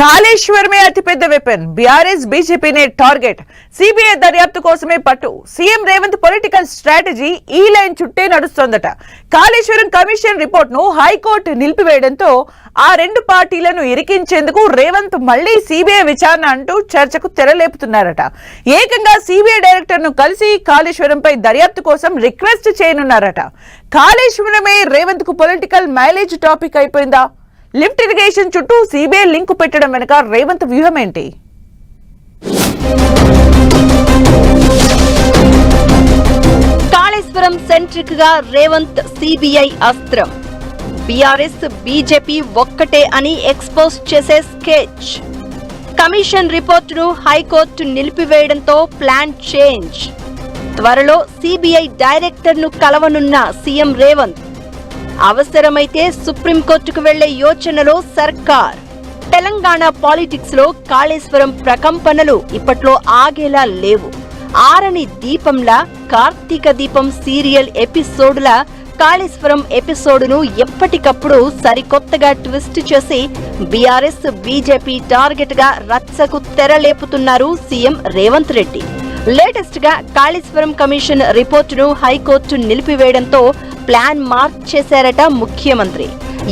కాళేశ్వరమే అతిపెద్ద weapon. BRS బీజేపీనే target. CBI దర్యాప్తు కోసమే పట్టు. సీఎం రేవంత్ పొలిటికల్ స్ట్రాటజీ ఈ లైన్ చుట్టే నడుస్తోందట. కాళేశ్వరం కమిషన్ రిపోర్ట్ ను హైకోర్టు నిలిపివేయడంతో ఆ రెండు పార్టీలను ఇరికించేందుకు రేవంత్ మళ్లీ సిబిఐ విచారణ అంటూ చర్చకు తెరలేపుతున్నారట. ఏకంగా సిబిఐ డైరెక్టర్ ను కలిసి కాళేశ్వరంపై దర్యాప్తు కోసం రిక్వెస్ట్ చేయనున్నారట. కాళేశ్వరమే రేవంత్ కు పొలిటికల్ మైలేజ్ టాపిక్ అయిపోయిందా? లిఫ్ట్ ఇరిగేషన్ చుట్టూ సిబిఐ లింకు పెట్టడం వెనుక రేవంత్ వ్యూహం ఏంటి? కాళేశ్వరం సెంట్రిక్ గా రేవంత్ సిబిఐ అస్త్రం. బీఆర్ఎస్ బీజేపీ ఒక్కటే అని ఎక్స్పోజ్ చేసే స్కెచ్. కమిషన్ రిపోర్టును హైకోర్టు నిలిపివేయడంతో ప్లాన్ చేంజ్. త్వరలో సిబిఐ డైరెక్టర్ ను కలవనున్న సీఎం రేవంత్. అవసరమైతే సుప్రీంకోర్టుకు వెళ్లే యోచనలో సర్కార్. తెలంగాణ పాలిటిక్స్ లో కాళేశ్వరం ప్రకంపనలు ఇప్పట్లో ఆగేలా లేవు. ఆరని దీపంలా, కార్తీక దీపం సీరియల్ ఎపిసోడ్ల కాళేశ్వరం ఎపిసోడును ఎప్పటికప్పుడు సరికొత్తగా ట్విస్ట్ చేసి బీఆర్ఎస్ బీజేపీ టార్గెట్ గా రచ్చకు తెరలేపుతున్నారు సీఎం రేవంత్ రెడ్డి. లేటెస్ట్ గా కాళేశ్వరం కమిషన్ రిపోర్టును హైకోర్టు నిలిపివేయడంతో ప్లాన్ మార్చేశారట ముఖ్యమంత్రి.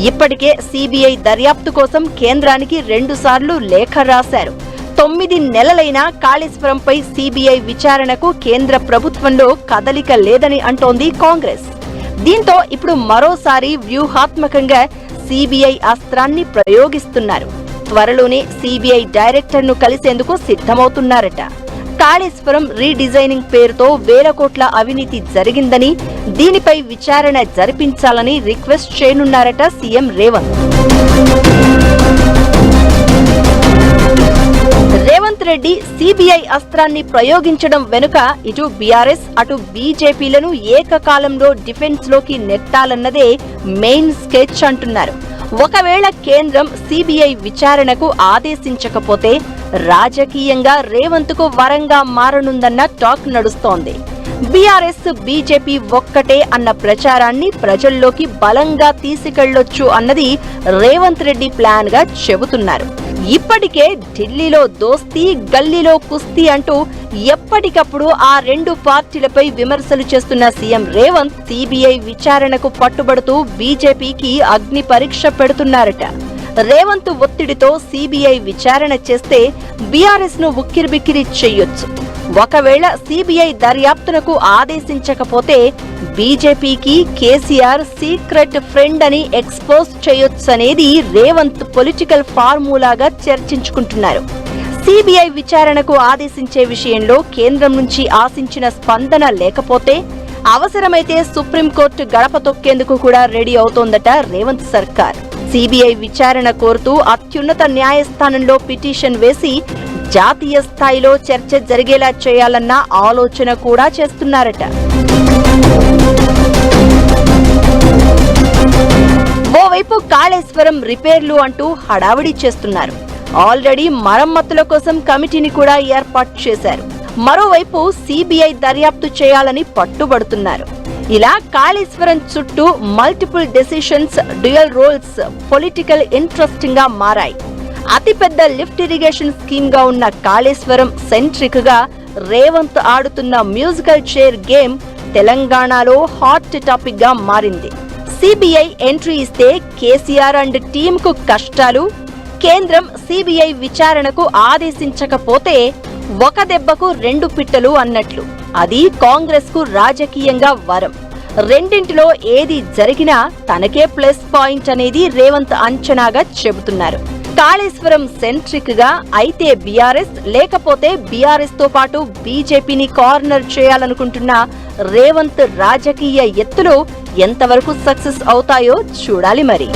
ఇప్పటికే సిబిఐ దర్యాప్తు కోసం కేంద్రానికి 2 సార్లు లేఖ రాశారు. 9 నెలలైనా కాళేశ్వరంపై సిబిఐ విచారణకు కేంద్ర ప్రభుత్వంలో కదలిక లేదని అంటోంది కాంగ్రెస్. దీంతో ఇప్పుడు మరోసారి వ్యూహాత్మకంగా సిబిఐ అస్త్రాన్ని ప్రయోగిస్తున్నారు. త్వరలోనే సిబిఐ డైరెక్టర్ ను కలిసేందుకు సిద్ధమవుతున్నారట. కాళేశ్వరం రీడిజైనింగ్ పేరుతో వేల కోట్ల అవినీతి జరిగిందని, దీనిపై విచారణ జరిపించాలని రిక్వెస్ట్ చేయనున్నారట సీఎం రేవంత్. రేవంత్ రెడ్డి సిబిఐ అస్త్రాన్ని ప్రయోగించడం వెనుక ఇటు బీఆర్ఎస్ అటు బీజేపీలను ఏకకాలంలో డిఫెన్స్ లోకి నెట్టాలన్నదే మెయిన్ స్కెచ్ అంటున్నారు. ఒకవేళ కేంద్రం సిబిఐ విచారణకు ఆదేశించకపోతే రాజకీయంగా రేవంత్ కు వరంగా మారనుందన్న టాక్ నడుస్తోంది. బీఆర్ఎస్ బీజేపీ ఒక్కటే అన్న ప్రచారాన్ని ప్రజల్లోకి బలంగా తీసుకెళ్లొచ్చు అన్నది రేవంత్ రెడ్డి ప్లాన్ గా చెబుతున్నారు. ఇప్పటికే ఢిల్లీలో దోస్తీ, గల్లీలో కుస్తీ అంటూ ఎప్పటికప్పుడు ఆ రెండు పార్టీలపై విమర్శలు చేస్తున్న సీఎం రేవంత్ సిబిఐ విచారణకు పట్టుబడుతూ బీజేపీకి అగ్ని పరీక్ష పెడుతున్నారట. రేవంత్ ఒత్తిడితో సిబిఐ విచారణ చేస్తే బీఆర్ఎస్ ను ఉక్కిరిబిక్కిరి చెయ్యొచ్చు. ఒకవేళ సిబిఐ దర్యాప్తునకు ఆదేశించకపోతే బీజేపీకి కేసీఆర్ సీక్రెట్ ఫ్రెండ్ అని ఎక్స్పోజ్ చేయొచ్చనేది రేవంత్ పొలిటికల్ ఫార్ములాగా చర్చించుకుంటున్నారు. సిబిఐ విచారణకు ఆదేశించే విషయంలో కేంద్రం నుంచి ఆశించిన స్పందన లేకపోతే అవసరమైతే సుప్రీంకోర్టు గడప తొక్కేందుకు కూడా రెడీ అవుతోందట రేవంత్ సర్కార్. సిబిఐ విచారణ కోరుతూ అత్యున్నత న్యాయస్థానంలో పిటిషన్ వేసి జాతీయ స్థాయిలో చర్చ జరిగేలా చేయాలన్న ఆలోచన కూడా చేస్తున్నారట. ఓవైపు కాళేశ్వరం రిపేర్లు అంటూ హడావిడి చేస్తున్నారు. ఆల్రెడీ మరమ్మతుల కోసం కమిటీని కూడా ఏర్పాటు చేశారు. మరోవైపు సిబిఐ దర్యాప్తు చేయాలని పట్టుబడుతున్నారు. ఇలా కాళేశ్వరం చుట్టూ multiple decisions, dual roles political interesting గా మారాయి. అతిపెద్ద లిఫ్ట్ ఇరిగేషన్ స్కీమ్ గా ఉన్న కాళేశ్వరం సెంట్రిక్ గా రేవంత్ ఆడుతున్న మ్యూజికల్ చైర్ గేమ్ తెలంగాణలో హాట్ టాపిక్ గా మారింది. సిబిఐ ఎంట్రీ ఇస్తే కేసీఆర్ అండ్ టీమ్ కు కష్టాలు, కేంద్రం సిబిఐ విచారణకు ఆదేశించకపోతే ఒక దెబ్బకు 2 పిట్టలు అన్నట్లు. అది కాంగ్రెస్ కు రాజకీయంగా వరం. రెండింటిలో ఏది జరిగినా తనకే ప్లస్ పాయింట్ అనేది రేవంత్ అంచనాగా చెబుతున్నారు. కాళేశ్వరం సెంట్రిక్ గా అయితే బీఆర్ఎస్, లేకపోతే బీఆర్ఎస్ తో పాటు బీజేపీని కార్నర్ చేయాలనుకుంటున్న రేవంత్ రాజకీయ ఎత్తులు ఎంతవరకు సక్సెస్ అవుతాయో చూడాలి మరి.